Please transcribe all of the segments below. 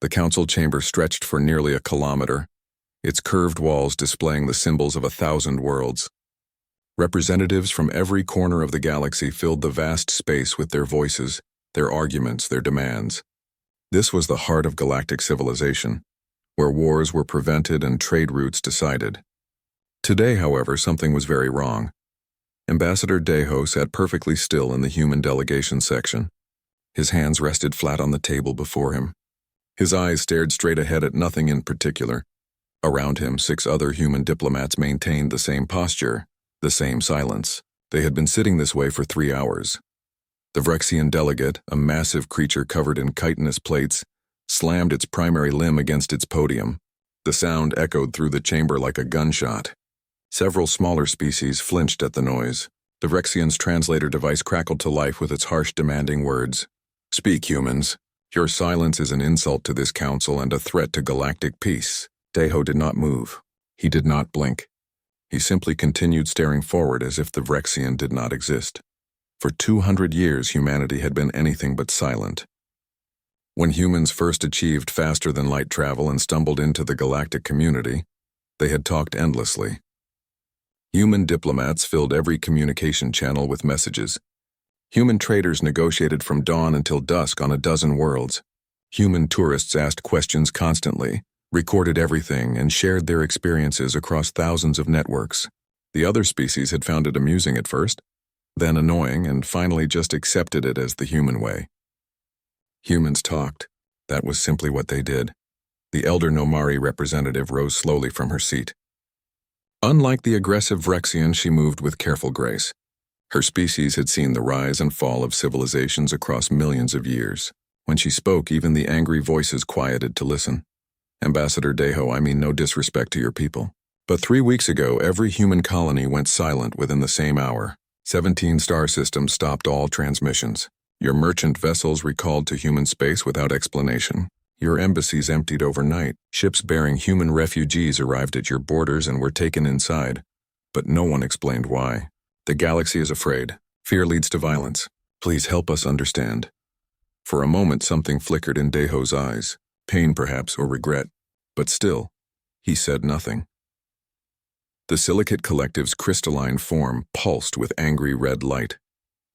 The council chamber stretched for nearly a kilometer, its curved walls displaying the symbols of 1,000 worlds. Representatives from every corner of the galaxy filled the vast space with their voices, their arguments, their demands. This was the heart of galactic civilization, where wars were prevented and trade routes decided. Today, however, something was very wrong. Ambassador Deho sat perfectly still in the human delegation section. His hands rested flat on the table before him. His eyes stared straight ahead at nothing in particular. Around him, 6 other human diplomats maintained the same posture, the same silence. They had been sitting this way for 3 hours. The Vrexian delegate, a massive creature covered in chitinous plates, slammed its primary limb against its podium. The sound echoed through the chamber like a gunshot. Several smaller species flinched at the noise. The Vrexian's translator device crackled to life with its harsh, demanding words. "Speak, humans. Your silence is an insult to this council and a threat to galactic peace." Deho did not move. He did not blink. He simply continued staring forward as if the Vrexian did not exist. For 200 years, humanity had been anything but silent. When humans first achieved faster-than-light travel and stumbled into the galactic community, they had talked endlessly. Human diplomats filled every communication channel with messages. Human traders negotiated from dawn until dusk on a dozen worlds. Human tourists asked questions constantly, recorded everything, and shared their experiences across thousands of networks. The other species had found it amusing at first, then annoying, and finally just accepted it as the human way. Humans talked. That was simply what they did. The elder Nomari representative rose slowly from her seat. Unlike the aggressive Vrexian, she moved with careful grace. Her species had seen the rise and fall of civilizations across millions of years. When she spoke, even the angry voices quieted to listen. "Ambassador Deho, I mean no disrespect to your people. But 3 weeks ago, every human colony went silent within the same hour. 17 star systems stopped all transmissions. Your merchant vessels recalled to human space without explanation. Your embassies emptied overnight. Ships bearing human refugees arrived at your borders and were taken inside. But no one explained why. The galaxy is afraid. Fear leads to violence. Please help us understand." For a moment, something flickered in Deho's eyes. Pain, perhaps, or regret. But still, he said nothing. The Silicate Collective's crystalline form pulsed with angry red light.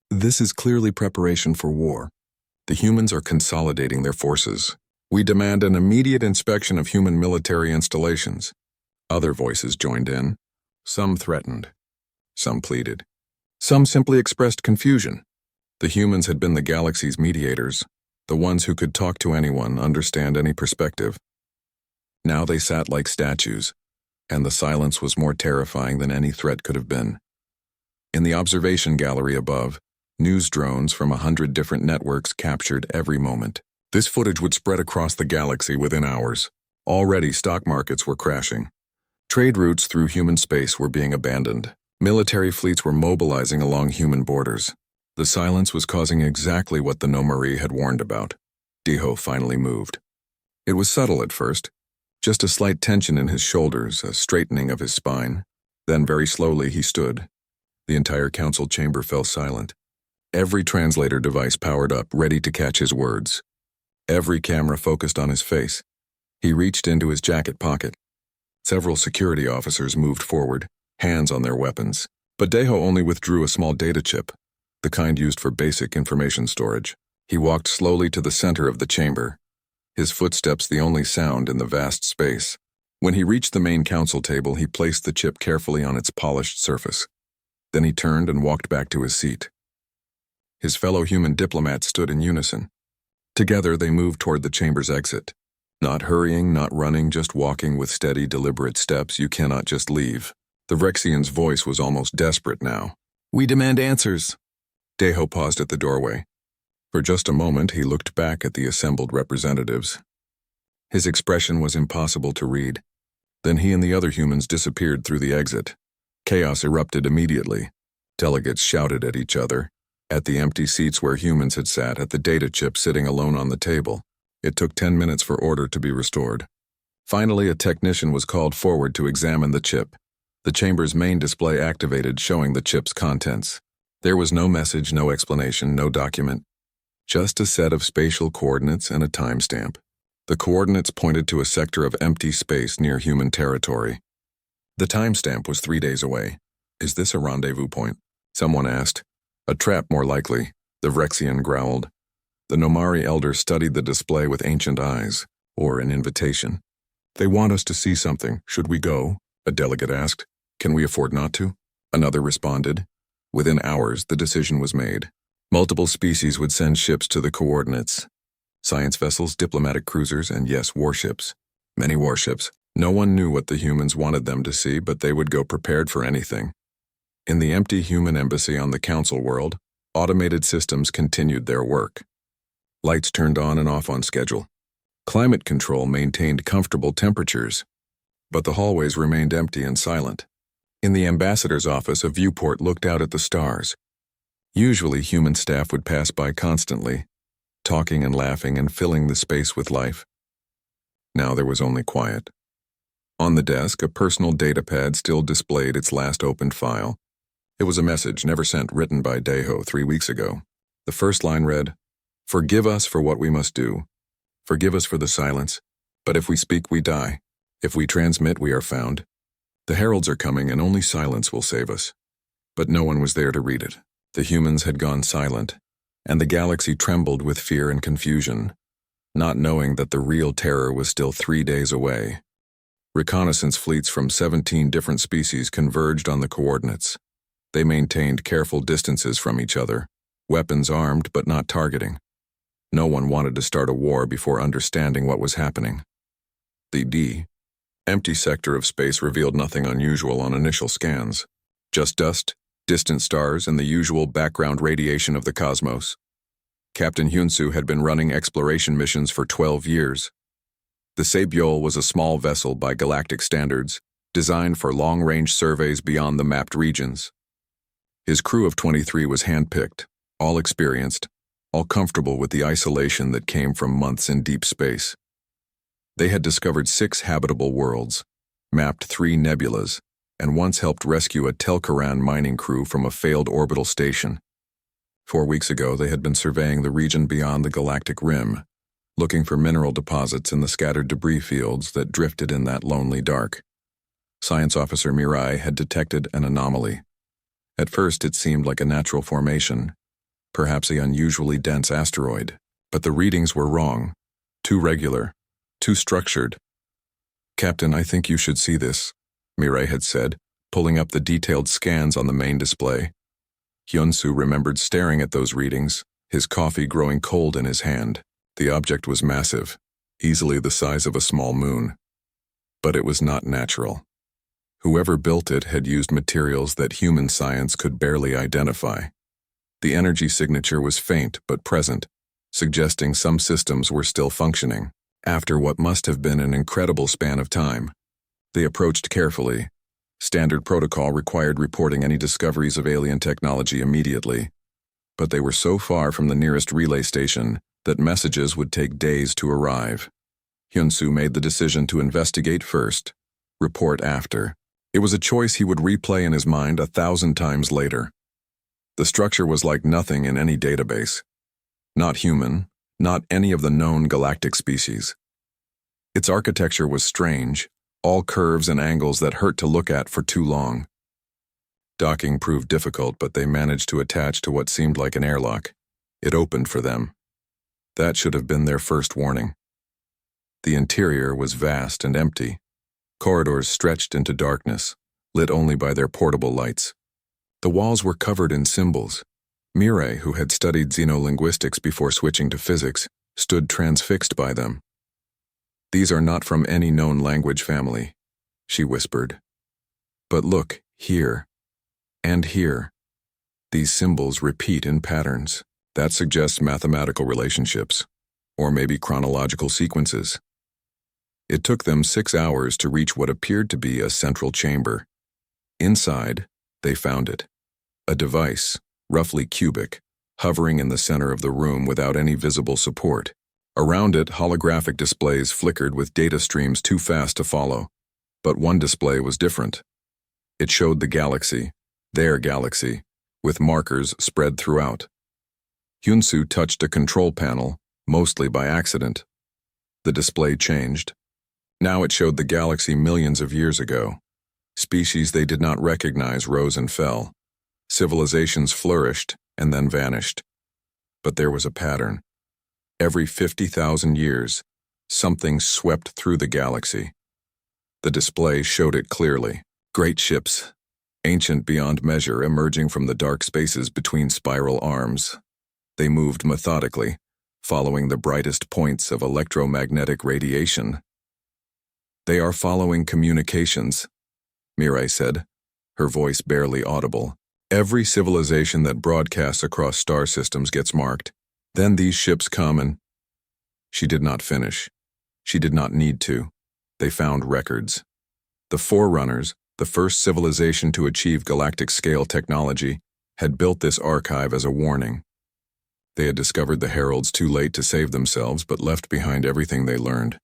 "This is clearly preparation for war. The humans are consolidating their forces. We demand an immediate inspection of human military installations." Other voices joined in. Some threatened. Some pleaded. Some simply expressed confusion. The humans had been the galaxy's mediators, the ones who could talk to anyone, understand any perspective. Now they sat like statues, and the silence was more terrifying than any threat could have been. In the observation gallery above, news drones from 100 different networks captured every moment. This footage would spread across the galaxy within hours. Already, stock markets were crashing. Trade routes through human space were being abandoned. Military fleets were mobilizing along human borders. The silence was causing exactly what the Nomari had warned about. Deho finally moved. It was subtle at first, just a slight tension in his shoulders, a straightening of his spine. Then very slowly he stood. The entire council chamber fell silent. Every translator device powered up, ready to catch his words. Every camera focused on his face. He reached into his jacket pocket. Several security officers moved forward, hands on their weapons. But Deho only withdrew a small data chip, the kind used for basic information storage. He walked slowly to the center of the chamber, his footsteps the only sound in the vast space. When he reached the main council table, he placed the chip carefully on its polished surface. Then he turned and walked back to his seat. His fellow human diplomats stood in unison. Together, they moved toward the chamber's exit. Not hurrying, not running, just walking with steady, deliberate steps. You cannot just leave. The Vrexian's voice was almost desperate now. "We demand answers." Deho paused at the doorway. For just a moment, he looked back at the assembled representatives. His expression was impossible to read. Then he and the other humans disappeared through the exit. Chaos erupted immediately. Delegates shouted at each other, at the empty seats where humans had sat, at the data chip sitting alone on the table. It took 10 minutes for order to be restored. Finally, a technician was called forward to examine the chip. The chamber's main display activated, showing the chip's contents. There was no message, no explanation, no document. Just a set of spatial coordinates and a timestamp. The coordinates pointed to a sector of empty space near human territory. The timestamp was 3 days away. Is this a rendezvous point? Someone asked. A trap, more likely, the Vrexian growled. The Nomari elder studied the display with ancient eyes, or an invitation. They want us to see something. Should we go? A delegate asked. Can we afford not to? Another responded. Within hours, the decision was made. Multiple species would send ships to the coordinates. Science vessels, diplomatic cruisers, and yes, warships. Many warships. No one knew what the humans wanted them to see, but they would go prepared for anything. In the empty human embassy on the Council world, automated systems continued their work. Lights turned on and off on schedule. Climate control maintained comfortable temperatures, but the hallways remained empty and silent. In the ambassador's office, a viewport looked out at the stars. Usually, human staff would pass by constantly, talking and laughing and filling the space with life. Now there was only quiet. On the desk, a personal datapad still displayed its last opened file. It was a message never sent, written by Deho 3 weeks ago. The first line read, "Forgive us for what we must do. Forgive us for the silence. But if we speak, we die. If we transmit, we are found. The heralds are coming, and only silence will save us." But no one was there to read it. The humans had gone silent, and the galaxy trembled with fear and confusion, not knowing that the real terror was still 3 days away. Reconnaissance fleets from 17 different species converged on the coordinates. They maintained careful distances from each other, weapons armed but not targeting. No one wanted to start a war before understanding what was happening. The empty sector of space revealed nothing unusual on initial scans. Just dust, distant stars, and the usual background radiation of the cosmos. Captain Hyunsu had been running exploration missions for 12 years. The Sabyol was a small vessel by galactic standards, designed for long-range surveys beyond the mapped regions. His crew of 23 was handpicked, all experienced, all comfortable with the isolation that came from months in deep space. They had discovered 6 habitable worlds, mapped 3 nebulas, and once helped rescue a Telkaran mining crew from a failed orbital station. 4 weeks ago, they had been surveying the region beyond the galactic rim, looking for mineral deposits in the scattered debris fields that drifted in that lonely dark. Science Officer Mirai had detected an anomaly. At first, it seemed like a natural formation, perhaps an unusually dense asteroid, but the readings were wrong, too regular, too structured. "Captain, I think you should see this," Mirai had said, pulling up the detailed scans on the main display. Hyunsu remembered staring at those readings, his coffee growing cold in his hand. The object was massive, easily the size of a small moon. But it was not natural. Whoever built it had used materials that human science could barely identify. The energy signature was faint but present, suggesting some systems were still functioning. After what must have been an incredible span of time, they approached carefully. Standard protocol required reporting any discoveries of alien technology immediately, but they were so far from the nearest relay station that messages would take days to arrive. Hyunsu made the decision to investigate first, report after. It was a choice he would replay in his mind 1,000 times later. The structure was like nothing in any database. Not human, not any of the known galactic species. Its architecture was strange, all curves and angles that hurt to look at for too long. Docking proved difficult, but they managed to attach to what seemed like an airlock. It opened for them. That should have been their first warning. The interior was vast and empty. Corridors stretched into darkness, lit only by their portable lights. The walls were covered in symbols. Mirai, who had studied xenolinguistics before switching to physics, stood transfixed by them. "These are not from any known language family," she whispered. "But look, here, and here. These symbols repeat in patterns. That suggests mathematical relationships, or maybe chronological sequences." It took them 6 hours to reach what appeared to be a central chamber. Inside, they found it. A device, roughly cubic, hovering in the center of the room without any visible support. Around it, holographic displays flickered with data streams too fast to follow. But one display was different. It showed the galaxy, their galaxy, with markers spread throughout. Hyunsu touched a control panel, mostly by accident. The display changed. Now it showed the galaxy millions of years ago. Species they did not recognize rose and fell. Civilizations flourished and then vanished. But there was a pattern. Every 50,000 years, something swept through the galaxy. The display showed it clearly. Great ships, ancient beyond measure, emerging from the dark spaces between spiral arms. They moved methodically, following the brightest points of electromagnetic radiation. "They are following communications," Mirai said, her voice barely audible. "Every civilization that broadcasts across star systems gets marked. Then these ships come and—" She did not finish. She did not need to. They found records. The Forerunners, the first civilization to achieve galactic-scale technology, had built this archive as a warning. They had discovered the Heralds too late to save themselves, but left behind everything they learned.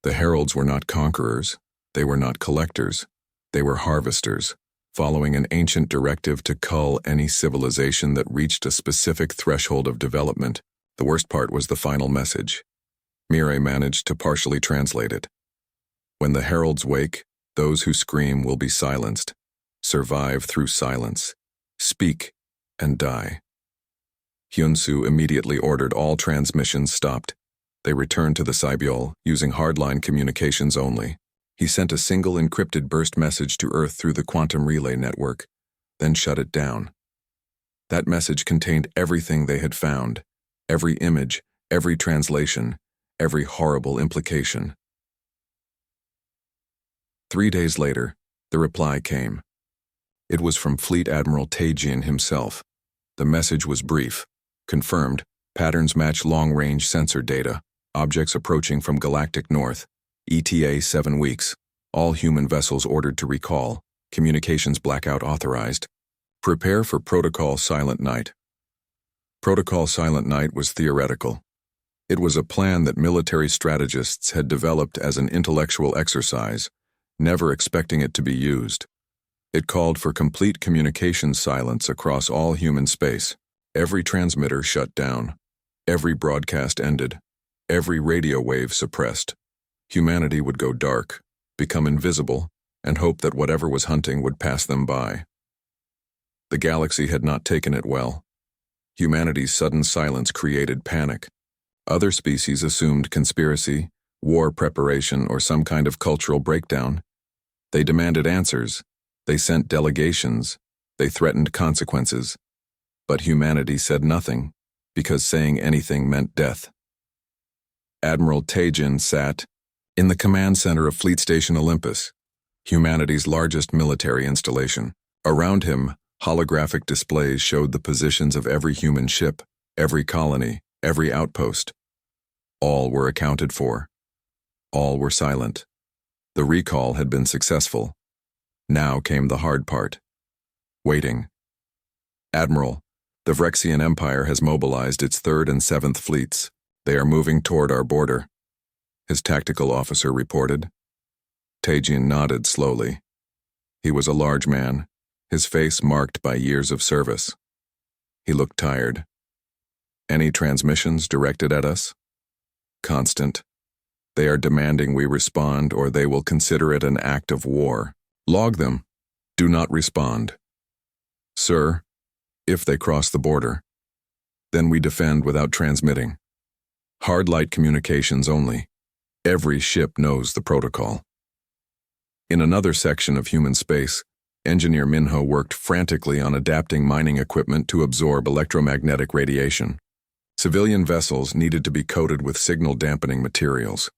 The Heralds were not conquerors. They were not collectors. They were harvesters, following an ancient directive to cull any civilization that reached a specific threshold of development. The worst part was the final message. Mirai managed to partially translate it. "When the Heralds wake, those who scream will be silenced. Survive through silence. Speak and die." Hyunsu immediately ordered all transmissions stopped. They returned to the Cybiol, using hardline communications only. He sent a single encrypted burst message to Earth through the quantum relay network, then shut it down. That message contained everything they had found, every image, every translation, every horrible implication. 3 days later, the reply came. It was from Fleet Admiral Taejin himself. The message was brief. Confirmed, patterns match long-range sensor data, objects approaching from galactic north, ETA 7 weeks, all human vessels ordered to recall, communications blackout authorized. Prepare for Protocol Silent Night. Protocol Silent Night was theoretical. It was a plan that military strategists had developed as an intellectual exercise, never expecting it to be used. It called for complete communication silence across all human space. Every transmitter shut down. Every broadcast ended. Every radio wave suppressed. Humanity would go dark, become invisible, and hope that whatever was hunting would pass them by. The galaxy had not taken it well. Humanity's sudden silence created panic. Other species assumed conspiracy, war preparation, or some kind of cultural breakdown. They demanded answers. They sent delegations. They threatened consequences. But humanity said nothing, because saying anything meant death. Admiral Taejin sat in the command center of Fleet Station Olympus, humanity's largest military installation. Around him, holographic displays showed the positions of every human ship, every colony, every outpost. All were accounted for. All were silent. The recall had been successful. Now came the hard part. Waiting. "Admiral, the Vrexian Empire has mobilized its 3rd and 7th fleets. They are moving toward our border," his tactical officer reported. Taejin nodded slowly. He was a large man, his face marked by years of service. He looked tired. "Any transmissions directed at us?" "Constant. They are demanding we respond, or they will consider it an act of war. Log them. Do not respond." "Sir, if they cross the border, then we defend without transmitting. Hard light communications only. Every ship knows the protocol." In another section of human space, Engineer Minho worked frantically on adapting mining equipment to absorb electromagnetic radiation. Civilian vessels needed to be coated with signal-dampening materials.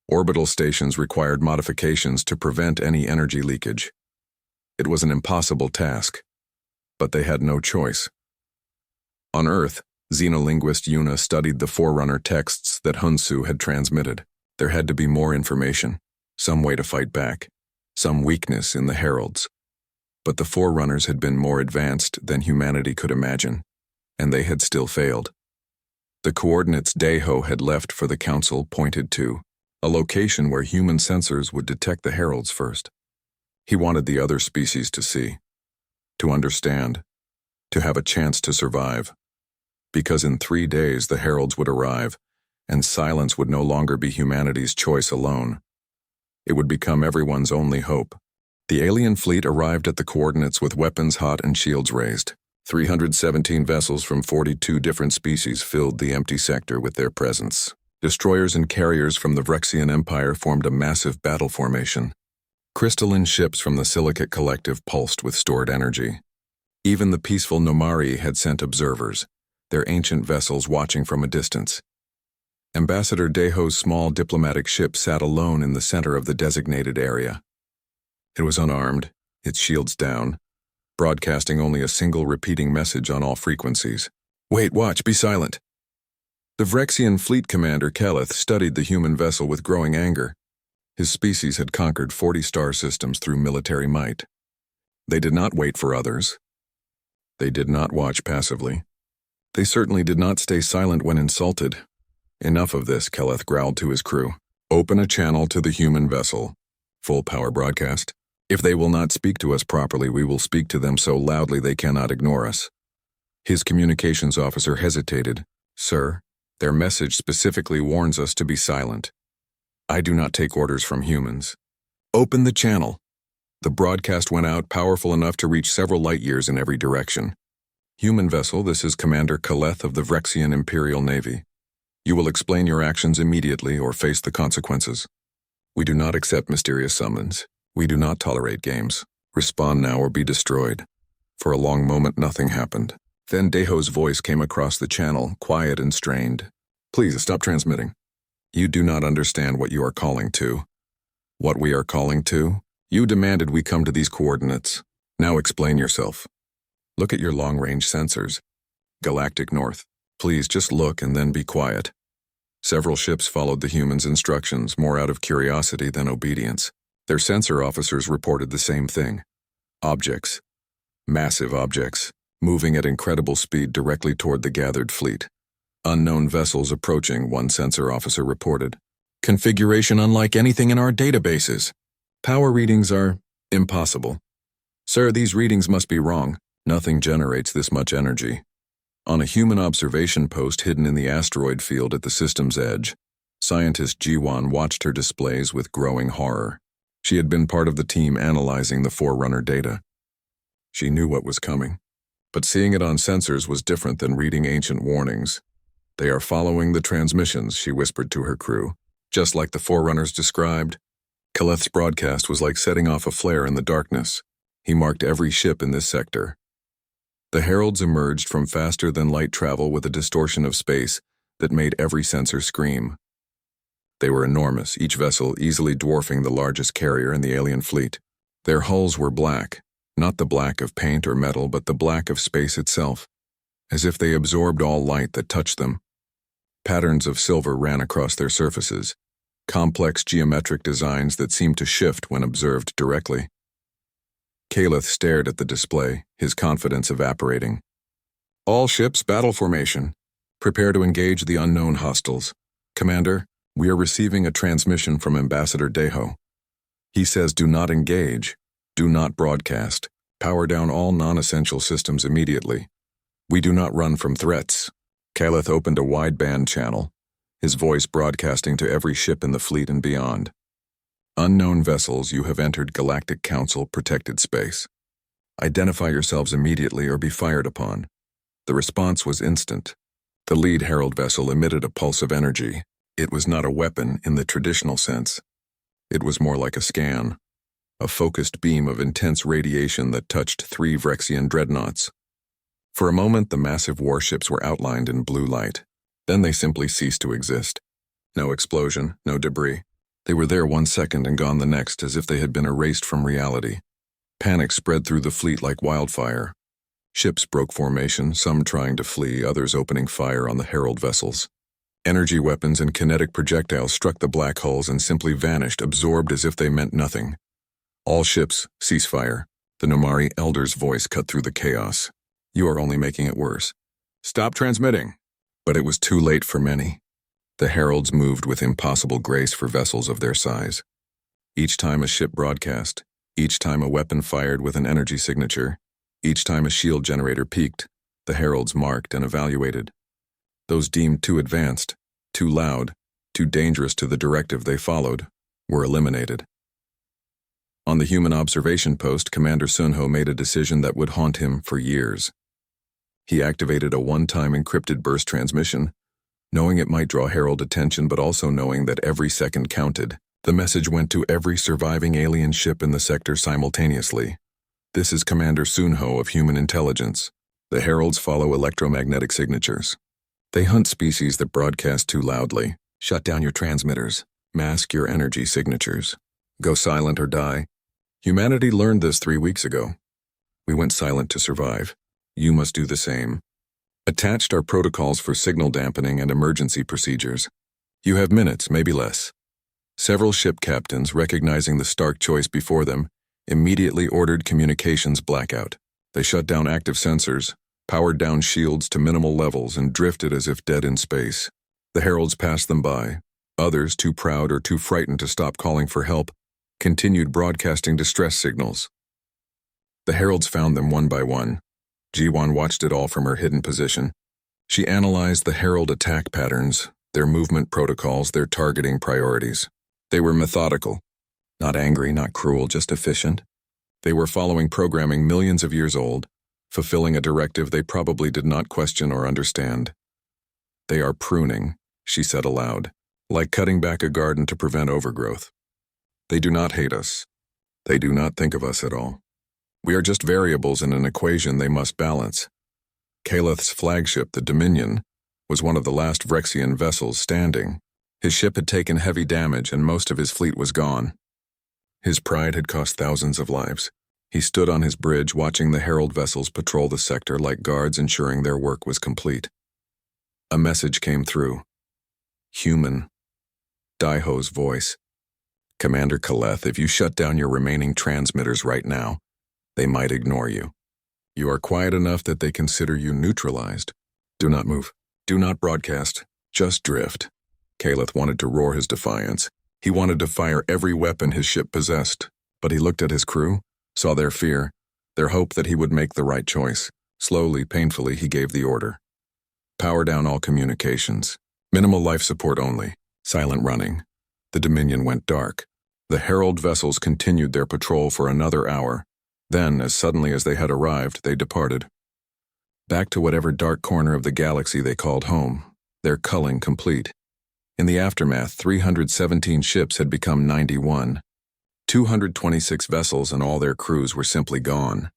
Orbital stations required modifications to prevent any energy leakage. It was an impossible task, but they had no choice. On Earth, xenolinguist Yuna studied the Forerunner texts that Hunsu had transmitted. There had to be more information, some way to fight back, some weakness in the Heralds. But the Forerunners had been more advanced than humanity could imagine, and they had still failed. The coordinates Daiho had left for the Council pointed to a location where human sensors would detect the Heralds first. He wanted the other species to see, to understand, to have a chance to survive. Because in 3 days the Heralds would arrive, and silence would no longer be humanity's choice alone. It would become everyone's only hope. The alien fleet arrived at the coordinates with weapons hot and shields raised. 317 vessels from 42 different species filled the empty sector with their presence. Destroyers and carriers from the Vrexian Empire formed a massive battle formation. Crystalline ships from the Silicate Collective pulsed with stored energy. Even the peaceful Nomari had sent observers, their ancient vessels watching from a distance. Ambassador Deho's small diplomatic ship sat alone in the center of the designated area. It was unarmed, its shields down, broadcasting only a single repeating message on all frequencies. "Wait, watch, be silent." The Vrexian fleet commander Keleth studied the human vessel with growing anger. His species had conquered 40 star systems through military might. They did not wait for others. They did not watch passively. They certainly did not stay silent when insulted. "Enough of this," Keleth growled to his crew. "Open a channel to the human vessel. Full power broadcast. If they will not speak to us properly, we will speak to them so loudly they cannot ignore us." His communications officer hesitated. "Sir, their message specifically warns us to be silent. I do not take orders from humans." "Open the channel." The broadcast went out, powerful enough to reach several light years in every direction. "Human vessel, this is Commander Keleth of the Vrexian Imperial Navy. You will explain your actions immediately or face the consequences. We do not accept mysterious summons. We do not tolerate games. Respond now or be destroyed." For a long moment, nothing happened. Then Deho's voice came across the channel, quiet and strained. "Please stop transmitting. You do not understand what you are calling to." "What we are calling to? You demanded we come to these coordinates. Now explain yourself." "Look at your long-range sensors. Galactic North. Please just look and then be quiet." Several ships followed the humans' instructions, more out of curiosity than obedience. Their sensor officers reported the same thing. Objects. Massive objects, moving at incredible speed directly toward the gathered fleet. "Unknown vessels approaching," one sensor officer reported. "Configuration unlike anything in our databases. Power readings are impossible. Sir, these readings must be wrong. Nothing generates this much energy." On a human observation post hidden in the asteroid field at the system's edge, scientist Jiwan watched her displays with growing horror. She had been part of the team analyzing the Forerunner data. She knew what was coming. But seeing it on sensors was different than reading ancient warnings. "They are following the transmissions," she whispered to her crew. "Just like the Forerunners described." Keleth's broadcast was like setting off a flare in the darkness. He marked every ship in this sector. The heralds emerged from faster-than-light travel with a distortion of space that made every sensor scream. They were enormous, each vessel easily dwarfing the largest carrier in the alien fleet. Their hulls were black, not the black of paint or metal, but the black of space itself, as if they absorbed all light that touched them. Patterns of silver ran across their surfaces, complex geometric designs that seemed to shift when observed directly. Keleth stared at the display, his confidence evaporating. "All ships, battle formation. Prepare to engage the unknown hostiles. Commander, we are receiving a transmission from Ambassador Deho. He says do not engage, do not broadcast, power down all non-essential systems immediately. We do not run from threats." Keleth opened a wideband channel, his voice broadcasting to every ship in the fleet and beyond. "Unknown vessels, you have entered Galactic Council protected space. Identify yourselves immediately or be fired upon." The response was instant. The lead herald vessel emitted a pulse of energy. It was not a weapon in the traditional sense. It was more like a scan, a focused beam of intense radiation that touched 3 Vrexian dreadnoughts. For a moment, the massive warships were outlined in blue light. Then they simply ceased to exist. No explosion, no debris. They were there 1 second and gone the next, as if they had been erased from reality. Panic spread through the fleet like wildfire. Ships broke formation, some trying to flee, others opening fire on the herald vessels. Energy weapons and kinetic projectiles struck the black hulls and simply vanished, absorbed as if they meant nothing. "All ships, cease fire." The Nomari elder's voice cut through the chaos. "You are only making it worse. Stop transmitting." But it was too late for many. The heralds moved with impossible grace for vessels of their size. Each time a ship broadcast, each time a weapon fired with an energy signature, each time a shield generator peaked, the heralds marked and evaluated. Those deemed too advanced, too loud, too dangerous to the directive they followed, were eliminated. On the human observation post, Commander Sunho made a decision that would haunt him for years. He activated a one-time encrypted burst transmission, knowing it might draw herald attention but also knowing that every second counted. The message went to every surviving alien ship in the sector simultaneously. This is Commander Sunho of Human Intelligence. The heralds follow electromagnetic signatures. They hunt species that broadcast too loudly. Shut down your transmitters. Mask your energy signatures. Go silent or die. Humanity learned this 3 weeks ago. We went silent to survive. You must do the same. Attached are protocols for signal dampening and emergency procedures. You have minutes, maybe less. Several ship captains, recognizing the stark choice before them, immediately ordered communications blackout. They shut down active sensors, powered down shields to minimal levels, and drifted as if dead in space. The heralds passed them by. Others, too proud or too frightened to stop calling for help, continued broadcasting distress signals. The heralds found them one by one. Jiwan watched it all from her hidden position. She analyzed the herald attack patterns, their movement protocols, their targeting priorities. They were methodical. Not angry, not cruel, just efficient. They were following programming millions of years old, fulfilling a directive they probably did not question or understand. They are pruning, she said aloud, like cutting back a garden to prevent overgrowth. They do not hate us. They do not think of us at all. We are just variables in an equation they must balance. Kaleth's flagship, the Dominion, was one of the last Vrexian vessels standing. His ship had taken heavy damage and most of his fleet was gone. His pride had cost thousands of lives. He stood on his bridge watching the herald vessels patrol the sector like guards, ensuring their work was complete. A message came through. Human. Daiho's voice. Commander Kaleth, if you shut down your remaining transmitters right now, they might ignore you. You are quiet enough that they consider you neutralized. Do not move. Do not broadcast. Just drift. Kaleth wanted to roar his defiance. He wanted to fire every weapon his ship possessed, but he looked at his crew, saw their fear, their hope that he would make the right choice. Slowly, painfully, he gave the order. Power down all communications. Minimal life support only. Silent running. The Dominion went dark. The herald vessels continued their patrol for another hour. Then, as suddenly as they had arrived, they departed. Back to whatever dark corner of the galaxy they called home, their culling complete. In the aftermath, 317 ships had become 91. 226 vessels and all their crews were simply gone.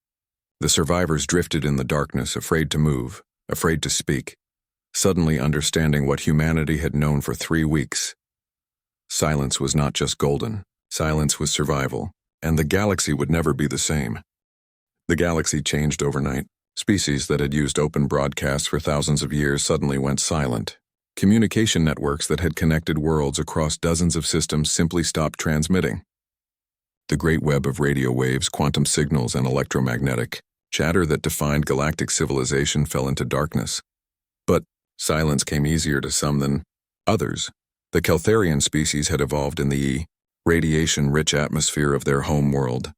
The survivors drifted in the darkness, afraid to move, afraid to speak, suddenly understanding what humanity had known for 3 weeks. Silence was not just golden. Silence was survival, and the galaxy would never be the same. The galaxy changed overnight. Species that had used open broadcasts for thousands of years suddenly went silent. Communication networks that had connected worlds across dozens of systems simply stopped transmitting. The great web of radio waves, quantum signals, and electromagnetic chatter that defined galactic civilization fell into darkness. But silence came easier to some than others. The Keltharian species had evolved in the radiation-rich atmosphere of their home world.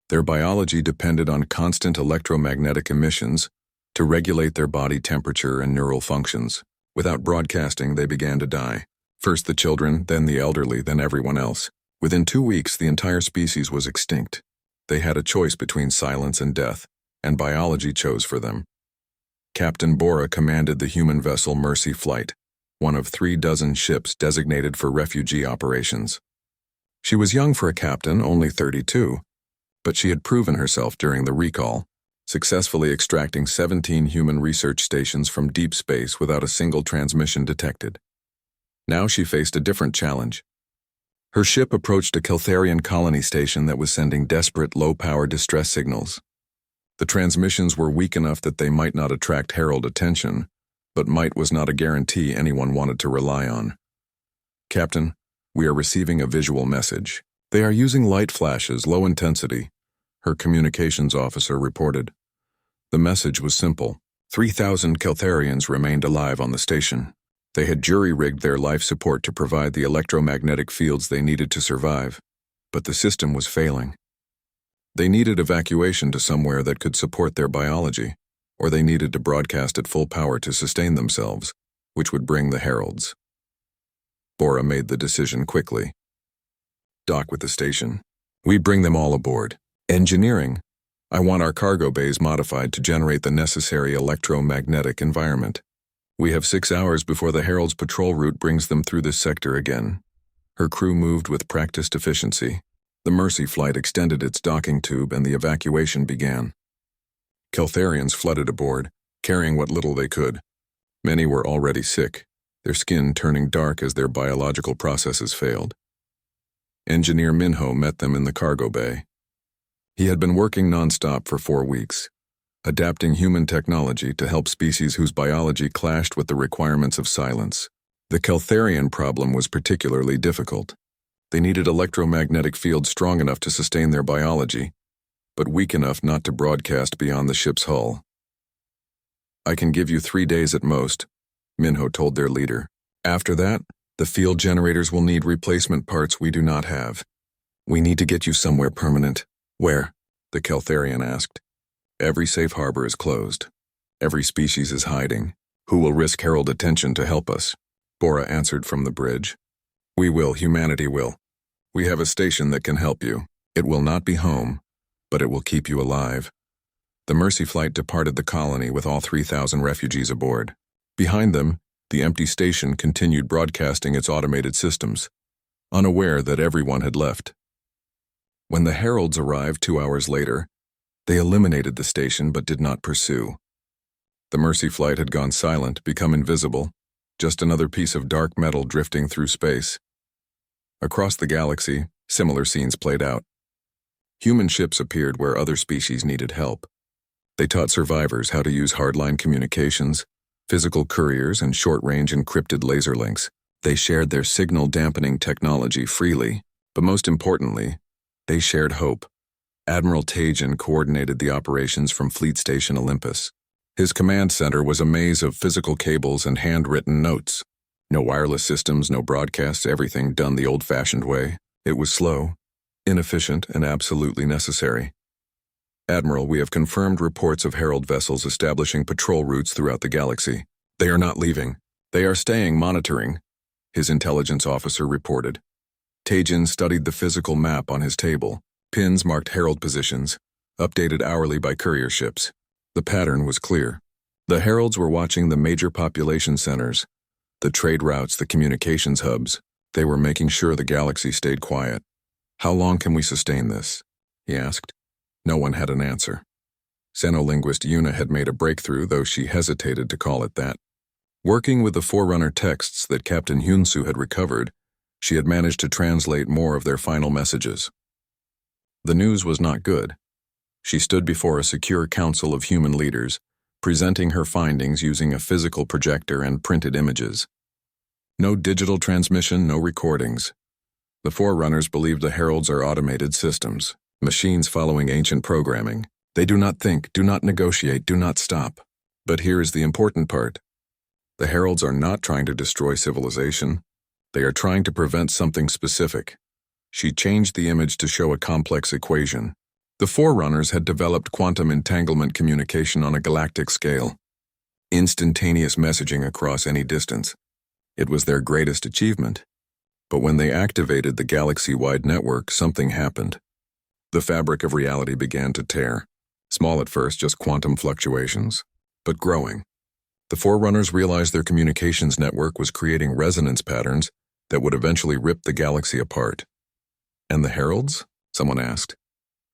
Their biology depended on constant electromagnetic emissions to regulate their body temperature and neural functions. Without broadcasting, they began to die. First the children, then the elderly, then everyone else. Within 2 weeks, the entire species was extinct. They had a choice between silence and death, and biology chose for them. Captain Bora commanded the human vessel Mercy Flight, one of 36 ships designated for refugee operations. She was young for a captain, only 32, but she had proven herself during the recall, successfully extracting 17 human research stations from deep space without a single transmission detected. Now she faced a different challenge. Her ship approached a Keltharian colony station that was sending desperate, low-power distress signals. The transmissions were weak enough that they might not attract herald attention, but might was not a guarantee anyone wanted to rely on. Captain, we are receiving a visual message. They are using light flashes, low intensity, her communications officer reported. The message was simple. 3,000 Keltharians remained alive on the station. They had jury-rigged their life support to provide the electromagnetic fields they needed to survive, but the system was failing. They needed evacuation to somewhere that could support their biology, or they needed to broadcast at full power to sustain themselves, which would bring the heralds. Bora made the decision quickly. Dock with the station. We bring them all aboard. Engineering. I want our cargo bays modified to generate the necessary electromagnetic environment. We have 6 hours before the Herald's patrol route brings them through this sector again. Her crew moved with practiced efficiency. The Mercy flight extended its docking tube and the evacuation began. Keltharians flooded aboard, carrying what little they could. Many were already sick, their skin turning dark as their biological processes failed. Engineer Minho met them in the cargo bay. He had been working non-stop for 4 weeks, adapting human technology to help species whose biology clashed with the requirements of silence. The Keltharian problem was particularly difficult. They needed electromagnetic fields strong enough to sustain their biology, but weak enough not to broadcast beyond the ship's hull. I can give you 3 days at most, Minho told their leader. After that, the field generators will need replacement parts we do not have. We need to get you somewhere permanent. Where? The Keltharian asked. Every safe harbor is closed. Every species is hiding. Who will risk Herald attention to help us? Bora answered from the bridge. We will, humanity will. We have a station that can help you. It will not be home, but it will keep you alive. The Mercy flight departed the colony with all 3,000 refugees aboard. Behind them, the empty station continued broadcasting its automated systems, unaware that everyone had left. When the Heralds arrived 2 hours later, they eliminated the station but did not pursue. The Mercy flight had gone silent, become invisible, just another piece of dark metal drifting through space. Across the galaxy, similar scenes played out. Human ships appeared where other species needed help. They taught survivors how to use hardline communications, physical couriers, and short-range encrypted laser links. They shared their signal-dampening technology freely, but most importantly, they shared hope. Admiral Tajan coordinated the operations from Fleet Station Olympus. His command center was a maze of physical cables and handwritten notes. No wireless systems, no broadcasts, everything done the old-fashioned way. It was slow, inefficient, and absolutely necessary. Admiral, we have confirmed reports of Herald vessels establishing patrol routes throughout the galaxy. They are not leaving. They are staying monitoring, his intelligence officer reported. Tajan studied the physical map on his table. Pins marked Herald positions, updated hourly by courier ships. The pattern was clear. The Heralds were watching the major population centers, the trade routes, the communications hubs. They were making sure the galaxy stayed quiet. How long can we sustain this? He asked. No one had an answer. Xenolinguist Yuna had made a breakthrough, though she hesitated to call it that. Working with the Forerunner texts that Captain Hyunsu had recovered, she had managed to translate more of their final messages. The news was not good. She stood before a secure council of human leaders, presenting her findings using a physical projector and printed images. No digital transmission, no recordings. The Forerunners believed the Heralds are automated systems, machines following ancient programming. They do not think, do not negotiate, do not stop. But here is the important part. The Heralds are not trying to destroy civilization. They are trying to prevent something specific. She changed the image to show a complex equation. The Forerunners had developed quantum entanglement communication on a galactic scale. Instantaneous messaging across any distance. It was their greatest achievement. But when they activated the galaxy-wide network, something happened. The fabric of reality began to tear. Small at first, just quantum fluctuations, but growing. The Forerunners realized their communications network was creating resonance patterns that would eventually rip the galaxy apart. And the Heralds? Someone asked.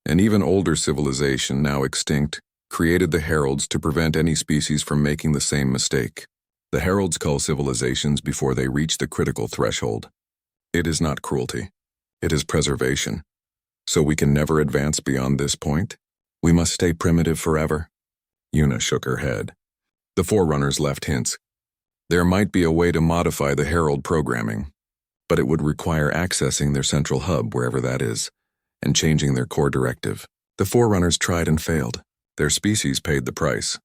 An even older civilization, now extinct, created the Heralds to prevent any species from making the same mistake. The Heralds cull civilizations before they reach the critical threshold. It is not cruelty. It is preservation. So we can never advance beyond this point? We must stay primitive forever? Yuna shook her head. The Forerunners left hints. There might be a way to modify the Herald programming, but it would require accessing their central hub, wherever that is, and changing their core directive. The Forerunners tried and failed. Their species paid the price.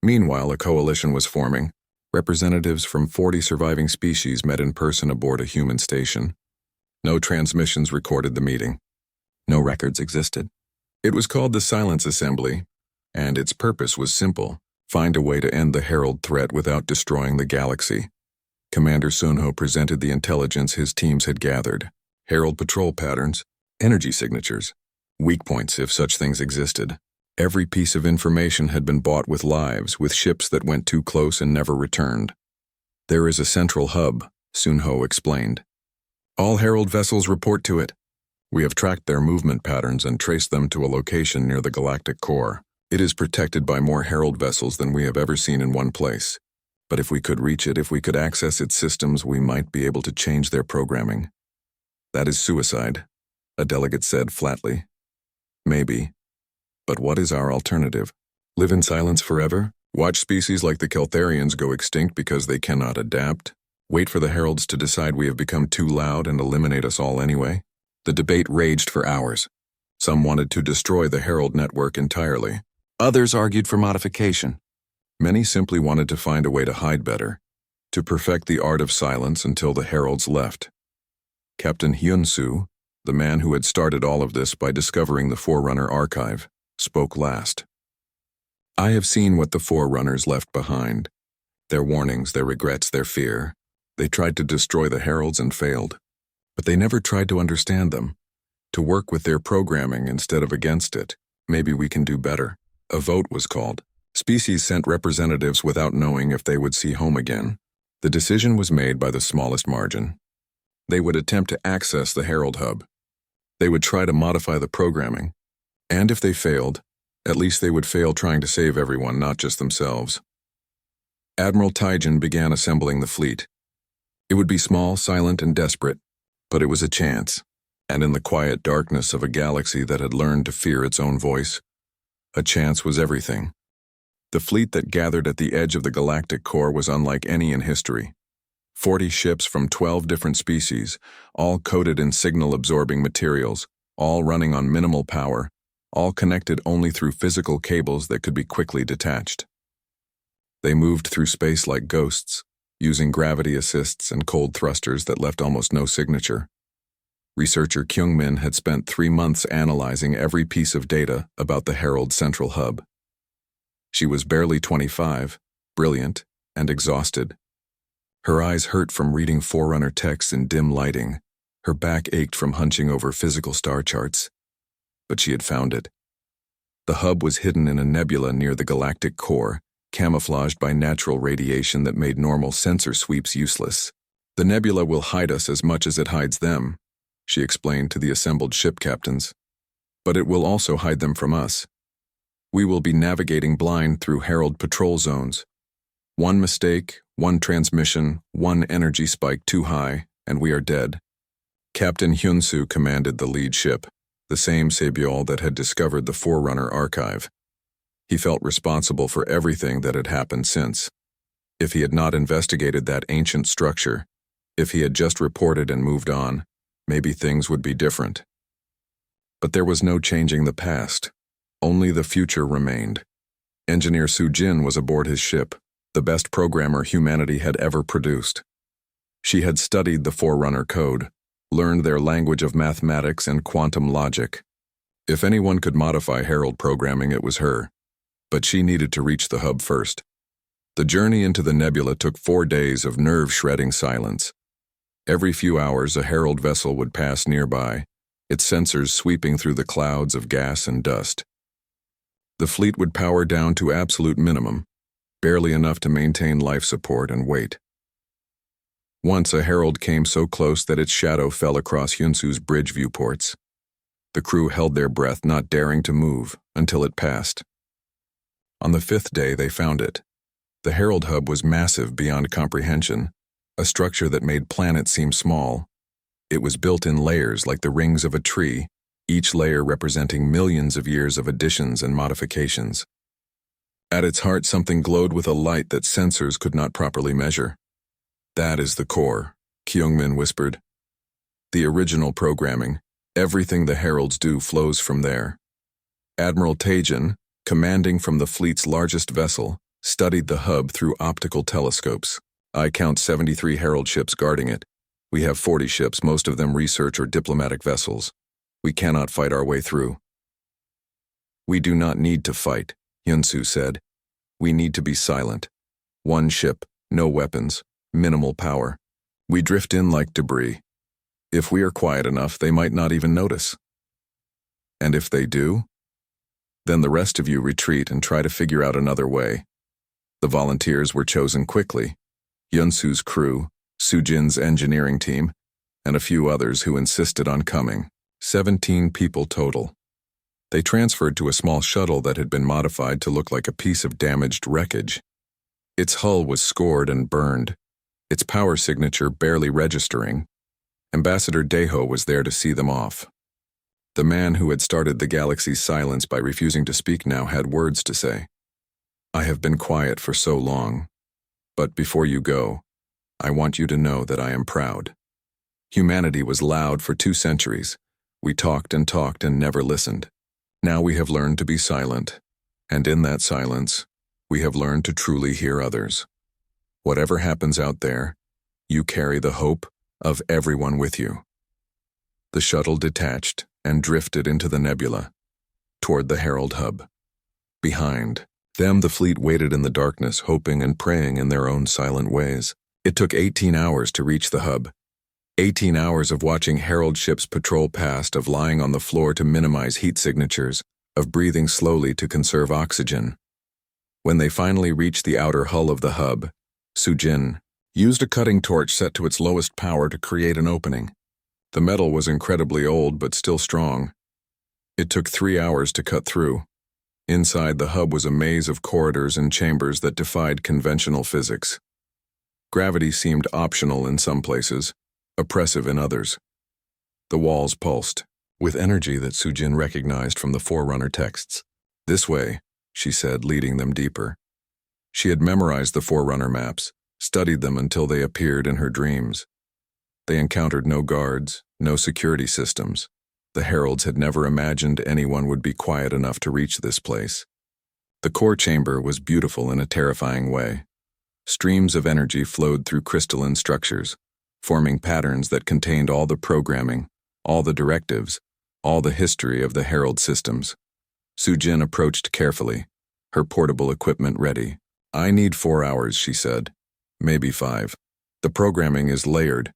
Meanwhile, a coalition was forming. Representatives from 40 surviving species met in person aboard a human station. No transmissions recorded the meeting. No records existed. It was called the Silence Assembly, and its purpose was simple: find a way to end the Herald threat without destroying the galaxy. Commander Sunho presented the intelligence his teams had gathered. Herald patrol patterns, energy signatures, weak points if such things existed. Every piece of information had been bought with lives, with ships that went too close and never returned. There is a central hub, Sunho explained. All Herald vessels report to it. We have tracked their movement patterns and traced them to a location near the galactic core. It is protected by more Herald vessels than we have ever seen in one place. But if we could reach it, if we could access its systems, we might be able to change their programming. That is suicide, a delegate said flatly. Maybe. But what is our alternative? Live in silence forever? Watch species like the Keltharians go extinct because they cannot adapt? Wait for the Heralds to decide we have become too loud and eliminate us all anyway? The debate raged for hours. Some wanted to destroy the Herald network entirely. Others argued for modification. Many simply wanted to find a way to hide better, to perfect the art of silence until the Heralds left. Captain Hyun-soo, the man who had started all of this by discovering the Forerunner archive, spoke last. I have seen what the Forerunners left behind. Their warnings, their regrets, their fear. They tried to destroy the Heralds and failed. But they never tried to understand them, to work with their programming instead of against it. Maybe we can do better. A vote was called. Species sent representatives without knowing if they would see home again. The decision was made by the smallest margin. They would attempt to access the Herald Hub. They would try to modify the programming. And if they failed, at least they would fail trying to save everyone, not just themselves. Admiral Taijin began assembling the fleet. It would be small, silent, and desperate, but it was a chance. And in the quiet darkness of a galaxy that had learned to fear its own voice, a chance was everything. The fleet that gathered at the edge of the galactic core was unlike any in history. 40 ships from 12 different species, all coated in signal-absorbing materials, all running on minimal power, all connected only through physical cables that could be quickly detached. They moved through space like ghosts, using gravity assists and cold thrusters that left almost no signature. Researcher Kyung-min had spent 3 months analyzing every piece of data about the Herald Central Hub. She was barely 25, brilliant, and exhausted. Her eyes hurt from reading Forerunner texts in dim lighting. Her back ached from hunching over physical star charts. But she had found it. The hub was hidden in a nebula near the galactic core, camouflaged by natural radiation that made normal sensor sweeps useless. The nebula will hide us as much as it hides them, she explained to the assembled ship captains. But it will also hide them from us. We will be navigating blind through Herald patrol zones. One mistake, one transmission, one energy spike too high, and we are dead. Captain Hyun-soo commanded the lead ship, the same Saebyol that had discovered the Forerunner archive. He felt responsible for everything that had happened since. If he had not investigated that ancient structure, if he had just reported and moved on, maybe things would be different. But there was no changing the past. Only the future remained. Engineer Soo-jin was aboard his ship, the best programmer humanity had ever produced. She had studied the Forerunner code, learned their language of mathematics and quantum logic. If anyone could modify Herald programming, it was her. But she needed to reach the hub first. The journey into the nebula took 4 days of nerve-shredding silence. Every few hours, a Herald vessel would pass nearby, its sensors sweeping through the clouds of gas and dust. The fleet would power down to absolute minimum, barely enough to maintain life support and wait. Once a Herald came so close that its shadow fell across Hyun-soo's bridge viewports. The crew held their breath, not daring to move, until it passed. On the 5th day, they found it. The Herald Hub was massive beyond comprehension, a structure that made planets seem small. It was built in layers like the rings of a tree, each layer representing millions of years of additions and modifications. At its heart, something glowed with a light that sensors could not properly measure. That is the core, Kyung-min whispered. The original programming, everything the Heralds do flows from there. Admiral Taijin, commanding from the fleet's largest vessel, studied the hub through optical telescopes. I count 73 Herald ships guarding it. We have 40 ships, most of them research or diplomatic vessels. We cannot fight our way through. We do not need to fight, Hyun-soo said. We need to be silent. One ship, no weapons, minimal power. We drift in like debris. If we are quiet enough, they might not even notice. And if they do, then the rest of you retreat and try to figure out another way. The volunteers were chosen quickly. Yunsu's crew, Sujin's engineering team, and a few others who insisted on coming. 17 people total. They transferred to a small shuttle that had been modified to look like a piece of damaged wreckage. Its hull was scored and burned, its power signature barely registering. Ambassador Deho was there to see them off. The man who had started the galaxy's silence by refusing to speak now had words to say. I have been quiet for so long, but before you go, I want you to know that I am proud. Humanity was loud for 2 centuries. We talked and never listened. Now we have learned to be silent, and in that silence, we have learned to truly hear others. Whatever happens out there, you carry the hope of everyone with you. The shuttle detached and drifted into the nebula, toward the Herald hub. Behind them, the fleet waited in the darkness, hoping and praying in their own silent ways. It took 18 hours to reach the hub. 18 hours of watching Herald ships patrol past, of lying on the floor to minimize heat signatures, of breathing slowly to conserve oxygen. When they finally reached the outer hull of the hub, Sujin used a cutting torch set to its lowest power to create an opening. The metal was incredibly old but still strong. It took 3 hours to cut through. Inside the hub was a maze of corridors and chambers that defied conventional physics. Gravity seemed optional in some places, oppressive in others. The walls pulsed, with energy that Sujin recognized from the Forerunner texts. This way, she said, leading them deeper. She had memorized the Forerunner maps, studied them until they appeared in her dreams. They encountered no guards, no security systems. The Heralds had never imagined anyone would be quiet enough to reach this place. The core chamber was beautiful in a terrifying way. Streams of energy flowed through crystalline structures, forming patterns that contained all the programming, all the directives, all the history of the Herald systems. Sujin approached carefully, her portable equipment ready. I need 4 hours, she said. Maybe 5. The programming is layered.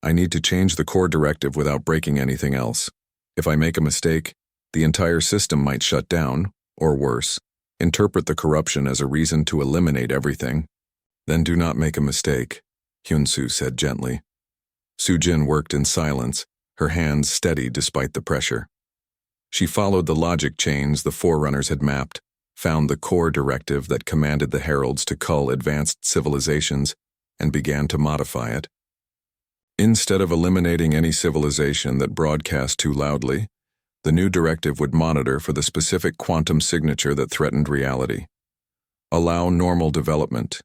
I need to change the core directive without breaking anything else. If I make a mistake, the entire system might shut down, or worse, interpret the corruption as a reason to eliminate everything. Then do not make a mistake, Hyunsu said gently. Sujin worked in silence, her hands steady despite the pressure. She followed the logic chains the Forerunners had mapped, found the core directive that commanded the Heralds to cull advanced civilizations, and began to modify it. Instead of eliminating any civilization that broadcast too loudly, the new directive would monitor for the specific quantum signature that threatened reality. Allow normal development,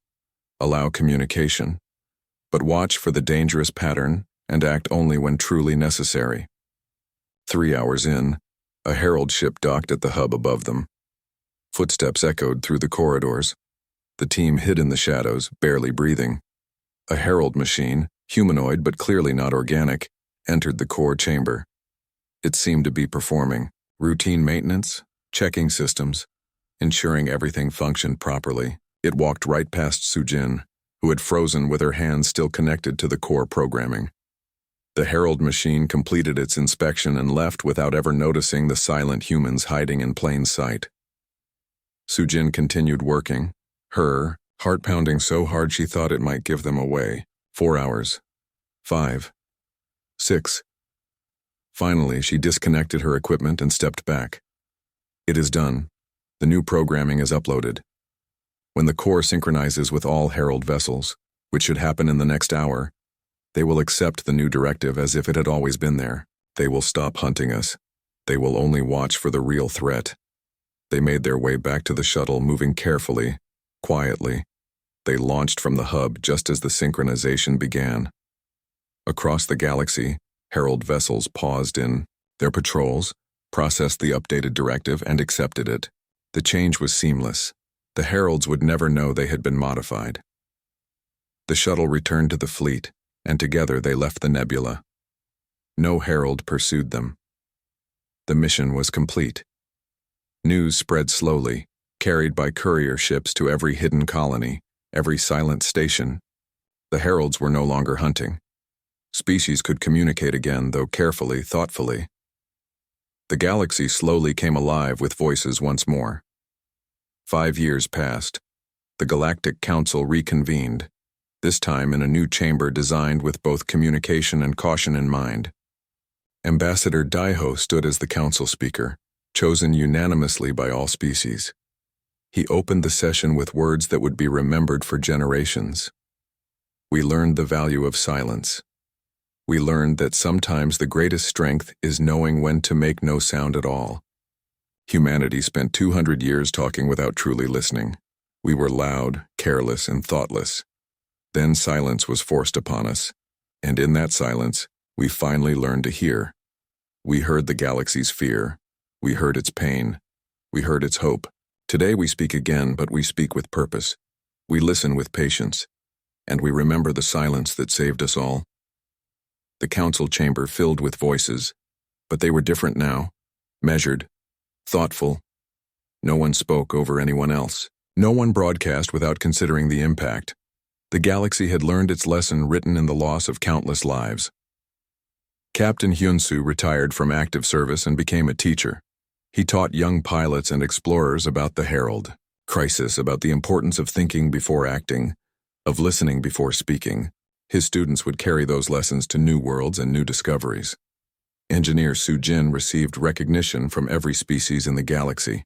allow communication, but watch for the dangerous pattern and act only when truly necessary. 3 hours in, a Herald ship docked at the hub above them. Footsteps echoed through the corridors. The team hid in the shadows, barely breathing. A Herald machine, humanoid but clearly not organic, entered the core chamber. It seemed to be performing routine maintenance, checking systems, ensuring everything functioned properly. It walked right past Sujin, who had frozen with her hands still connected to the core programming. The Herald machine completed its inspection and left without ever noticing the silent humans hiding in plain sight. Sujin continued working, her heart pounding so hard she thought it might give them away. 4 hours. 5. 6. Finally, she disconnected her equipment and stepped back. It is done. The new programming is uploaded. When the core synchronizes with all Herald vessels, which should happen in the next hour, they will accept the new directive as if it had always been there. They will stop hunting us. They will only watch for the real threat. They made their way back to the shuttle, moving carefully, quietly. They launched from the hub just as the synchronization began. Across the galaxy, Herald vessels paused in their patrols, processed the updated directive, and accepted it. The change was seamless. The Heralds would never know they had been modified. The shuttle returned to the fleet, and together they left the nebula. No Herald pursued them. The mission was complete. News spread slowly, carried by courier ships to every hidden colony, every silent station. The heralds were no longer hunting. Species could communicate again, though carefully, thoughtfully. The galaxy slowly came alive with voices once more. 5 years passed. The Galactic Council reconvened, this time in a new chamber designed with both communication and caution in mind. Ambassador Daiho stood as the council speaker, chosen unanimously by all species. He opened the session with words that would be remembered for generations. We learned the value of silence. We learned that sometimes the greatest strength is knowing when to make no sound at all. Humanity spent 200 years talking without truly listening. We were loud, careless, and thoughtless. Then silence was forced upon us, and in that silence, we finally learned to hear. We heard the galaxy's fear. We heard its pain. We heard its hope. Today we speak again, but we speak with purpose. We listen with patience, and we remember the silence that saved us all. The council chamber filled with voices, but they were different now, measured, thoughtful. No one spoke over anyone else. No one broadcast without considering the impact. The galaxy had learned its lesson written in the loss of countless lives. Captain Hyunsu retired from active service and became a teacher. He taught young pilots and explorers about the Herald crisis, about the importance of thinking before acting, of listening before speaking. His students would carry those lessons to new worlds and new discoveries. Engineer Su-jin received recognition from every species in the galaxy.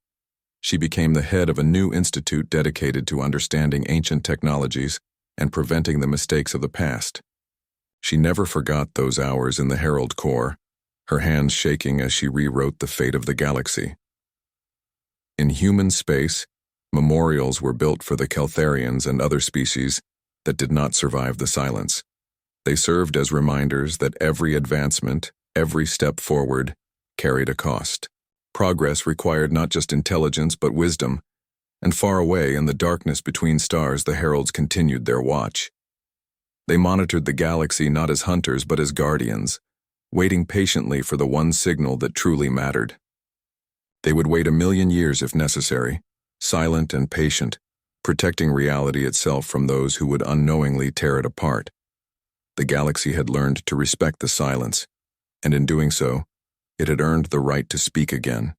She became the head of a new institute dedicated to understanding ancient technologies and preventing the mistakes of the past. She never forgot those hours in the Herald Corps, her hands shaking as she rewrote the fate of the galaxy. In human space, memorials were built for the Keltharians and other species that did not survive the silence. They served as reminders that every advancement, every step forward, carried a cost. Progress required not just intelligence but wisdom, and far away in the darkness between stars the heralds continued their watch. They monitored the galaxy not as hunters but as guardians, waiting patiently for the one signal that truly mattered. They would wait 1,000,000 years if necessary, silent and patient, protecting reality itself from those who would unknowingly tear it apart. The galaxy had learned to respect the silence, and in doing so, it had earned the right to speak again.